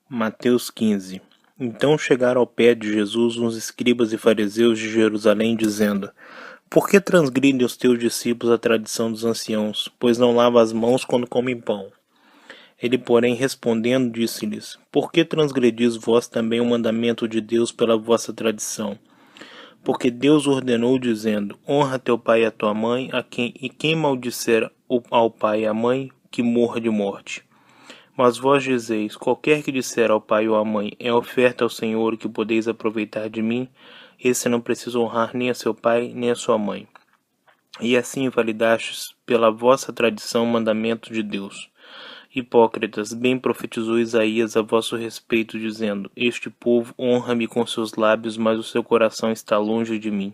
Mateus 15. Então chegaram ao pé de Jesus uns escribas e fariseus de Jerusalém, dizendo: Por que transgridem os teus discípulos a tradição dos anciãos, pois não lavam as mãos quando comem pão? Ele, porém, respondendo, disse-lhes: Por que transgredis vós também o mandamento de Deus pela vossa tradição? Porque Deus ordenou, dizendo: Honra teu pai e a tua mãe, e quem maldisser ao pai e à mãe, que morra de morte. Mas vós dizeis: Qualquer que disser ao pai ou à mãe, é oferta ao Senhor que podeis aproveitar de mim, esse não precisa honrar nem a seu pai, nem a sua mãe. E assim invalidastes pela vossa tradição o mandamento de Deus. Hipócritas, bem profetizou Isaías a vosso respeito, dizendo: Este povo honra-me com seus lábios, mas o seu coração está longe de mim.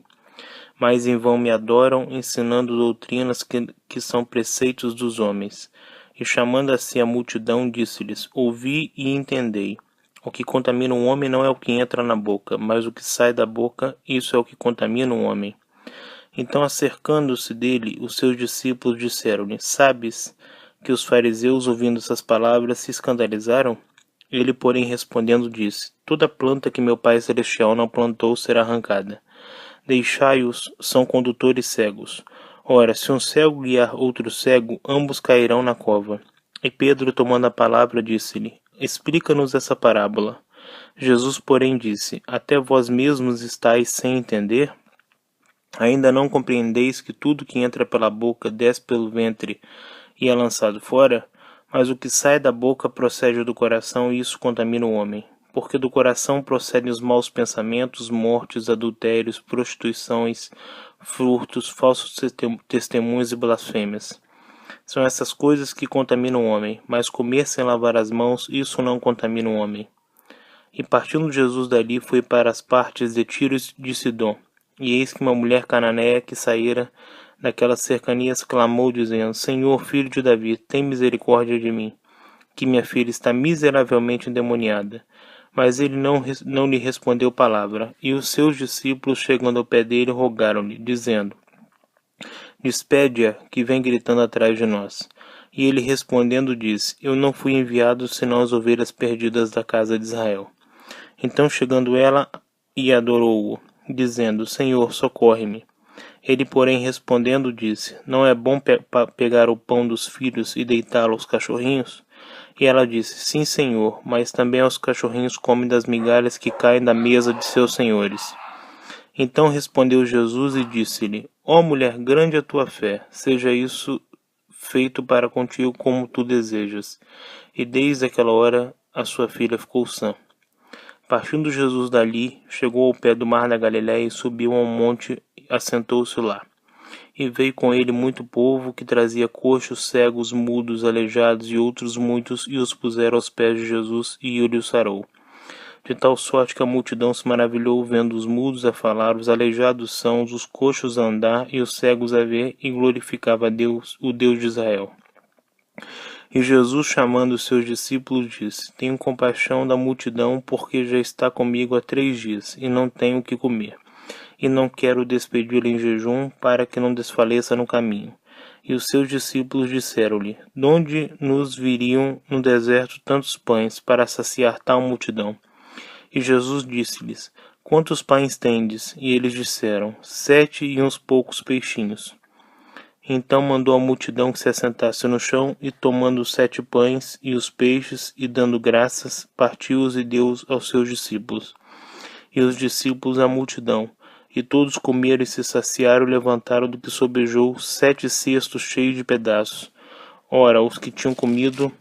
Mas em vão me adoram, ensinando doutrinas que são preceitos dos homens. E chamando a si a multidão, disse-lhes: Ouvi e entendei. O que contamina um homem não é o que entra na boca, mas o que sai da boca, isso é o que contamina um homem. Então, acercando-se dele, os seus discípulos disseram-lhe: Sabes que os fariseus, ouvindo essas palavras, se escandalizaram? Ele, porém, respondendo, disse: Toda planta que meu Pai Celestial não plantou será arrancada. Deixai-os, são condutores cegos. Ora, se um cego guiar outro cego, ambos cairão na cova. E Pedro, tomando a palavra, disse-lhe: Explica-nos essa parábola. Jesus, porém, disse: Até vós mesmos estáis sem entender? Ainda não compreendeis que tudo que entra pela boca desce pelo ventre e é lançado fora? Mas o que sai da boca procede do coração, e isso contamina o homem. Porque do coração procedem os maus pensamentos, mortes, adultérios, prostituições, furtos, falsos testemunhos e blasfêmias. São essas coisas que contaminam o homem, mas comer sem lavar as mãos, isso não contamina o homem. E partindo Jesus dali, foi para as partes de Tiro e de Sidom. E eis que uma mulher cananeia que saíra daquelas cercanias clamou, dizendo: Senhor, filho de Davi, tem misericórdia de mim, que minha filha está miseravelmente endemoniada. Mas ele não lhe respondeu palavra. E os seus discípulos, chegando ao pé dele, rogaram-lhe, dizendo: Despede-a, que vem gritando atrás de nós. E ele respondendo disse: Eu não fui enviado senão as ovelhas perdidas da casa de Israel. Então chegando ela e adorou-o, dizendo: Senhor, socorre-me. Ele, porém, respondendo, disse: Não é bom pegar o pão dos filhos e deitá-lo aos cachorrinhos? E ela disse: Sim, Senhor, mas também os cachorrinhos comem das migalhas que caem da mesa de seus senhores. Então respondeu Jesus e disse-lhe: Ó mulher, grande é a tua fé, seja isso feito para contigo como tu desejas. E desde aquela hora a sua filha ficou sã. Partindo Jesus dali, chegou ao pé do mar da Galiléia e subiu a um monte e assentou-se lá. E veio com ele muito povo, que trazia coxos, cegos, mudos, aleijados e outros muitos, e os puseram aos pés de Jesus, e ele os sarou. De tal sorte que a multidão se maravilhou, vendo os mudos a falar, os aleijados sãos, os coxos a andar, e os cegos a ver, e glorificava a Deus, o Deus de Israel. E Jesus, chamando os seus discípulos, disse: Tenho compaixão da multidão, porque já está comigo há 3 dias, e não tenho o que comer. E não quero despedi-la em jejum, para que não desfaleça no caminho. E os seus discípulos disseram-lhe: De onde nos viriam no deserto tantos pães, para saciar tal multidão? E Jesus disse-lhes: Quantos pães tendes? E eles disseram: 7 e uns poucos peixinhos. Então mandou a multidão que se assentasse no chão, e tomando os 7 pães e os peixes, e dando graças, partiu-os e deu-os aos seus discípulos. E os discípulos à multidão. E todos comeram e se saciaram, e levantaram do que sobejou 7 cestos cheios de pedaços. Ora, os que tinham comido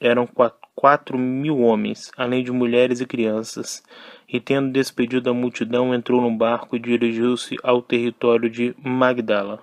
eram 4.000 homens, além de mulheres e crianças. E tendo despedido a multidão, entrou no barco e dirigiu-se ao território de Magdala.